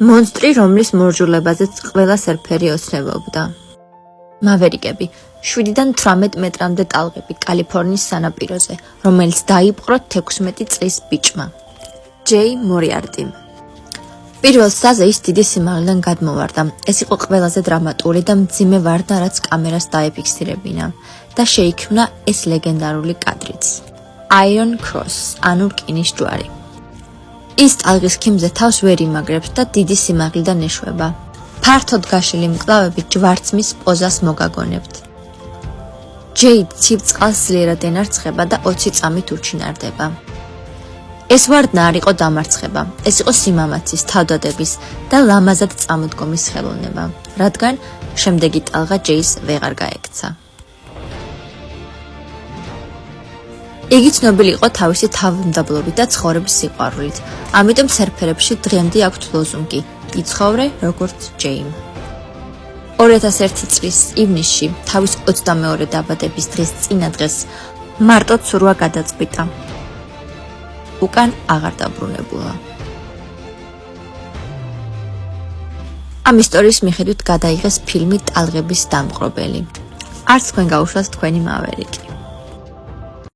მონსტრი, რომლის მორჯულებაზეც ყველა სერფერი ოცნებობდა. მავერიკები, 7-დან 18 მეტრამდე ტალღები კალიფორნიის სანაპიროზე, რომელიც დაიპყრო 16 წლის ბიჭმა. ჯეი მორიარტიმ. პირველ სცაზე ის დიდი სიმაღლიდან გადმოვარდა. ეს იყო ყველაზე დრამატული და მძიმე ვარდნა, რაც კამერას დაეფიქსირებინა და შეიქმნა ეს ლეგენდარული კადრიც. Iron Cross, ანუ რკინის ჯვარი. ის ტალღის ქიმზე თავს ვერ იმაგრებს და დიდი სიმაღლიდან ეშვება. ფართოდ გაშლილი მკლავები ჯვარცმის პოზას მოგაგონებთ. ჯეი ცივ წყალს ძლიერად ენარცხება და 20 წამით უჩინარდება. ეს ვარდნა არ იყო დამარცხება, ეს იყო სიმამაცის, თავდადების და ლამაზად წამოდგომის ხელოვნება, რადგან შემდეგი ტალღა ჯეის ვეღარ გაექცა. იგი ცნობილი იყო თავისი თავმდაბლობით და ცხოვრების სიყვარულით, ამიტომ სერფერებში დღემდე აქვთ ლოზუნგი იცხოვრე როგორც ჯეიმ. 2001 წლის ივნისში, თავის 22 დაბადების დღის წინადღეს, მარტო ცურვა გადაწყვიტა. უკან აღარ დაბრუნებულა. ამ ისტორიის მიხედვით გადაიღეს ფილმი ტალღების დამპყრობელი. არც თქვენ გაუშვათ თქვენი მავერიკი.